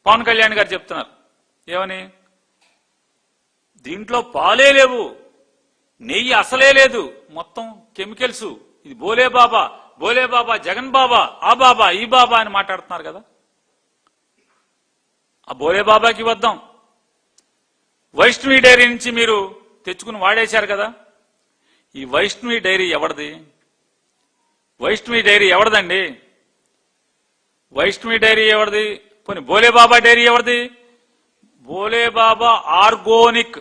పవన్ కళ్యాణ్ గారు చెప్తున్నారు ఏమని, దీంట్లో పాలే లేవు, నెయ్యి అసలే లేదు, మొత్తం కెమికల్స్, ఇది బోలే బాబా జగన్ బాబా, ఆ బాబా ఈ బాబా అని మాట్లాడుతున్నారు కదా. ఆ బోలే బాబాకి వద్దాం. వైష్ణవి డైరీ నుంచి మీరు తెచ్చుకుని వాడేశారు కదా. ఈ వైష్ణవి డైరీ ఎవరిది? వైష్ణవి డైరీ ఎవరిదండి? వైష్ణవి డైరీ ఎవరిది? పోనీ బోలే బాబా డైరీ ఎవరిది? బోలే బాబా అరోగోనిక్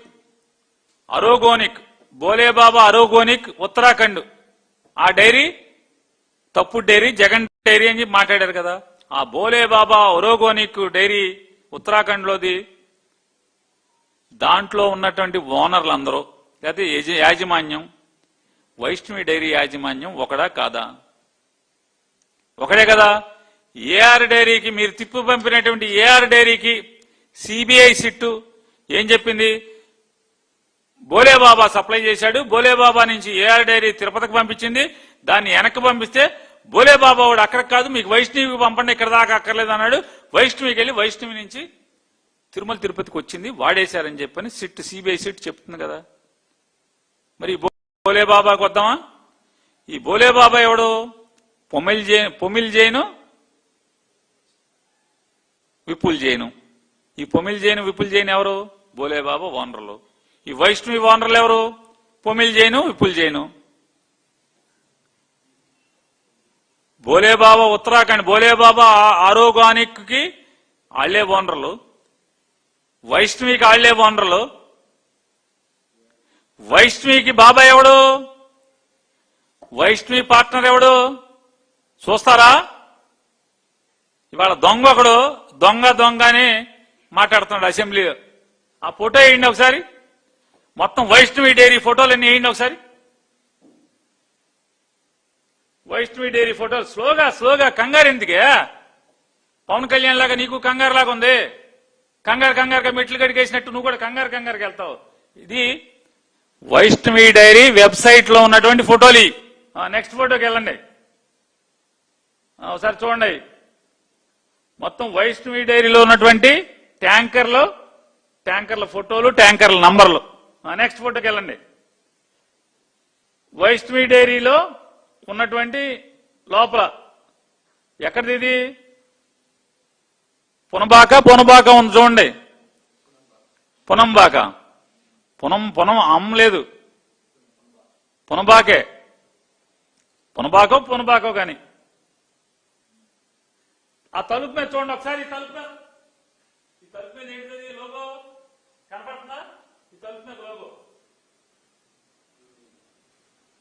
బోలే బాబా అరోగోనిక్ ఉత్తరాఖండ్. ఆ డైరీ తప్పుడు డైరీ, జగన్ డైరీ అని చెప్పి మాట్లాడారు కదా. ఆ బోలే బాబా అరోగోనిక్ డైరీ ఉత్తరాఖండ్ లోది. దాంట్లో ఉన్నటువంటి ఓనర్లు అందరూ లేకపోతే యాజమాన్యం, వైష్ణవి డైరీ యాజమాన్యం ఒకడా కాదా? ఒకడే కదా. ఏఆర్ డైరీకి మీరు తిప్పు పంపినటువంటి ఏఆర్ డైరీకి సిబిఐ సిట్టు ఏం చెప్పింది? బోలే బాబా సప్లై చేశాడు, బోలే బాబా నుంచి ఏఆర్ డైరీ తిరుపతికి పంపించింది, దాన్ని వెనక్కి పంపిస్తే బోలే బాబా వాడు అక్కడికి కాదు, మీకు వైష్ణవికి పంపండి, ఇక్కడ దాకా అక్కర్లేదు అన్నాడు. వైష్ణవికి వెళ్ళి వైష్ణవి నుంచి తిరుమల తిరుపతికి వచ్చింది, వాడేశారని చెప్పని సిట్, సిబిఐ సిట్ చెప్తుంది కదా. మరి బోలే బాబాకి వద్దామా? ఈ బోలే బాబా ఎవడు? పొమిల్ జైను విపుల్ జైను. ఈ పొమిల్ జైను విపుల్ జైన్ ఎవరు? బోలే బాబా ఓనర్లు. ఈ వైష్ణవి ఓనర్లు ఎవరు? పొమిల్ జైను విపుల్ జైను. బోలే బాబా ఉత్తరాఖండ్, బోలే బాబా ఆరోగానిక్ కి ఆళ్లే ఓనర్లు, వైష్ణవికి ఆళ్లే ఓనర్లు. వైష్ణవికి బాబా ఎవడు? వైష్ణవి పార్ట్నర్ ఎవడు? చూస్తారా? ఇవాళ దొంగ ఒకడు దొంగ అని మాట్లాడుతున్నాడు అసెంబ్లీలో. ఆ ఫోటో వేయండి ఒకసారి, మొత్తం వైష్ణవి డైరీ ఫోటోలన్నీ వేయండి ఒకసారి. వైష్ణవి డైరీ ఫోటోలు స్లోగా కంగారు ఎందుకే? పవన్ కళ్యాణ్ లాగా నీకు కంగారు లాగా ఉంది. కంగారుగా మెట్లు కడిగేసినట్టు నువ్వు కూడా కంగారుకి వెళ్తావు. ఇది వైష్ణవి డైరీ వెబ్సైట్ లో ఉన్నటువంటి ఫోటోలు. నెక్స్ట్ ఫోటోకి వెళ్ళండి ఒకసారి చూడండి. మొత్తం వైష్ణవి డైరీలో ఉన్నటువంటి ట్యాంకర్ల ఫోటోలు, ట్యాంకర్ల నంబర్లు. నెక్స్ట్ ఫోటోకి వెళ్ళండి. వైష్ణవి డైరీలో ఉన్నటువంటి లోపల ఎక్కడిది? ఇది పునబాక ఉంది చూడండి. పునంబాక పునం అమ్మలేదు, పునబాకే. పునబాకో కానీ ఆ తలుపు మీద చూడండి ఒకసారి. ఈ తలుపు మీద ఏంటది? లోగో కనపడుతుందా? ఈ తలుపు మీద లోగో.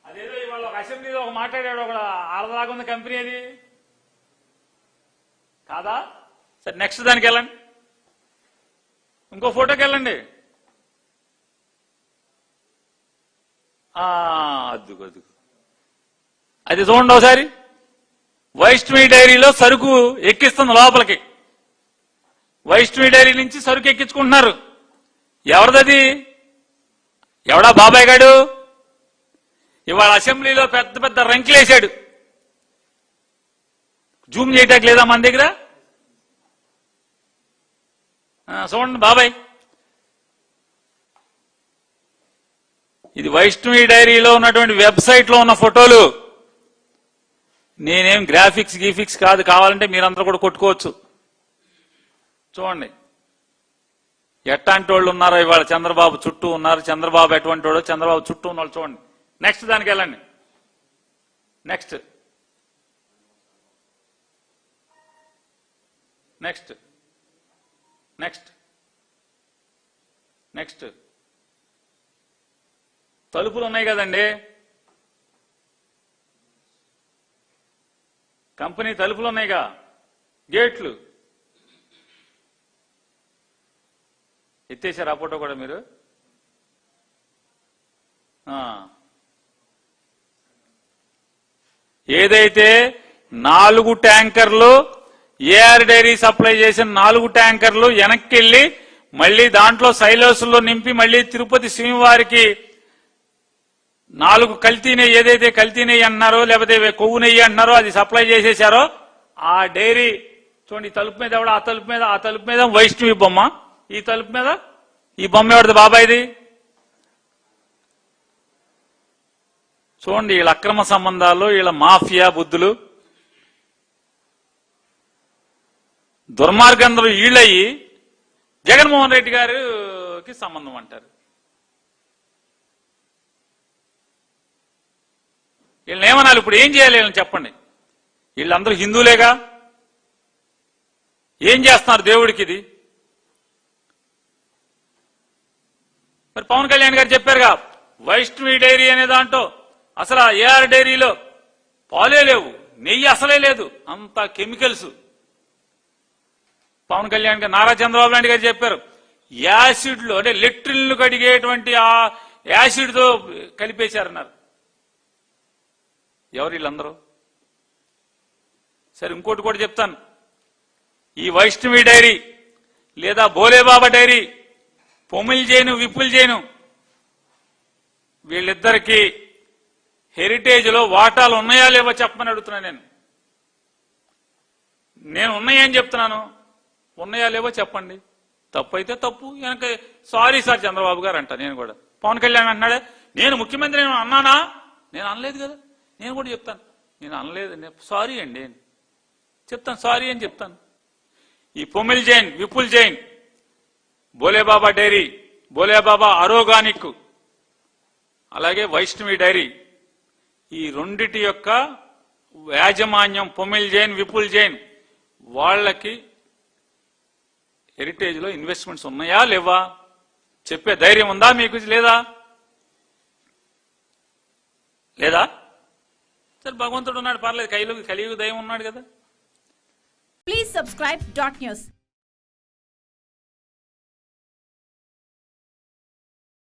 అదేదో ఇవాళ ఒక అసెంబ్లీలో ఒక మాట్లాడాడు, ఒక ఆడదాగా ఉంది కంపెనీ, అది కాదా? సరే నెక్స్ట్ దానికి వెళ్ళండి, ఇంకో ఫోటోకి వెళ్ళండి. అద్దుకు అది చూడండి ఒకసారి. వైష్ణవి డైరీలో సరుకు ఎక్కిస్తుంది లోపలికి. వైష్ణవి డైరీ నుంచి సరుకు ఎక్కించుకుంటున్నారు. ఎవరిదది? ఎవడా బాబాయ్ గాడు? ఇవాళ అసెంబ్లీలో పెద్ద రంకులేశాడు. జూమ్ చేయటానికి లేదా మన దగ్గర? చూడండి బాబాయ్, ఇది వైష్ణవి డైరీలో ఉన్నటువంటి వెబ్సైట్ లో ఉన్న ఫోటోలు. నేనేం గ్రాఫిక్స్ కాదు, కావాలంటే మీరందరూ కూడా కొట్టుకోవచ్చు. చూడండి ఎట్లాంటి వాళ్ళు ఉన్నారో ఇవాళ చంద్రబాబు చుట్టూ ఉన్నారు. చంద్రబాబు ఎటువంటి వాడు, చంద్రబాబు చుట్టూ ఉన్న వాళ్ళు చూడండి. నెక్స్ట్ దానికి వెళ్ళండి. నెక్స్ట్ తలుపులు ఉన్నాయి కదండి, కంపెనీ తలుపులు ఉన్నాయిగా, గేట్లు ఎత్తేసారు. ఆ ఫోటో కూడా మీరు ఏదైతే 4 ట్యాంకర్లు ఏఆర్ డైరీ సప్లై చేసిన 4 ట్యాంకర్లు వెనక్కి వెళ్లి మళ్లీ దాంట్లో సైలోసుల్లో నింపి మళ్లీ తిరుపతి శ్రీవారికి 4 కల్తీ నెయ్యి, ఏదైతే కల్తీ నెయ్యి అన్నారో లేకపోతే కొవ్వు నెయ్యి అంటున్నారో అది సప్లై చేసేశారో ఆ డైరీ చూడండి, ఈ తలుపు మీద ఎవడ, ఆ తలుపు మీద వైష్ణవి బొమ్మ, ఈ తలుపు మీద ఈ బొమ్మ ఎవరిది? బాబాయిది. చూడండి, వీళ్ళ అక్రమ సంబంధాలు, వీళ్ళ మాఫియా బుద్ధులు, దుర్మార్గందరూ వీళ్ళయ్యి జగన్మోహన్ రెడ్డి గారికి సంబంధం అంటారు. వీళ్ళని ఏమనాలి? ఇప్పుడు ఏం చేయాలి వీళ్ళని చెప్పండి? వీళ్ళందరూ హిందువులేగా, ఏం చేస్తున్నారు దేవుడికి ఇది? మరి పవన్ కళ్యాణ్ గారు చెప్పారుగా, వైష్ణవి డైరీ అనే దాంట్లో అసలు ఏఆర్ డైరీలో పాలే లేవు, నెయ్యి అసలే లేదు, అంతా కెమికల్స్. పవన్ కళ్యాణ్ గారు, నారా చంద్రబాబు నాయుడు గారు చెప్పారు, యాసిడ్ లో, అంటే లెట్రిన్లు కడిగేటువంటి ఆ యాసిడ్ తో కలిపేశారన్నారు. ఎవరు వీళ్ళందరూ? సరే, ఇంకోటి కూడా చెప్తాను. ఈ వైష్ణవి డైరీ లేదా భోలేబాబా డైరీ, పొమిల్ జైను, విపుల్ జైను, వీళ్ళిద్దరికీ హెరిటేజ్ లో వాటాలు ఉన్నాయా లేవో చెప్పమని అడుగుతున్నాను. నేను ఉన్నాయని చెప్తున్నాను, ఉన్నాయా లేవో చెప్పండి. తప్పు అయితే తప్పు, వెనక సారీ సార్ చంద్రబాబు గారు అంట. నేను కూడా, పవన్ కళ్యాణ్ అంటున్నాడే, నేను ముఖ్యమంత్రి అన్నానా? నేను అనలేదు కదా. నేను కూడా చెప్తాను, నేను అనలేదు, సారీ అండి చెప్తాను, సారీ అని చెప్తాను. ఈ పొమిల్ జైన్, విపుల్ జైన్, భోలేబాబా డైరీ, భోలేబాబా ఆర్గానిక్, అలాగే వైష్ణవి డైరీ, ఈ రెండిటి యొక్క యాజమాన్యం పొమిల్ జైన్, విపుల్ జైన్, వాళ్ళకి హెరిటేజ్ లో ఇన్వెస్ట్మెంట్స్ ఉన్నాయా లేవా చెప్పే ధైర్యం ఉందా మీకు? లేదా? లేదా? సరే, భగవంతుడు ఉన్నాడు, పర్లేదు, కలియుగ దైవం ఉన్నాడు కదా. Please subscribe .news.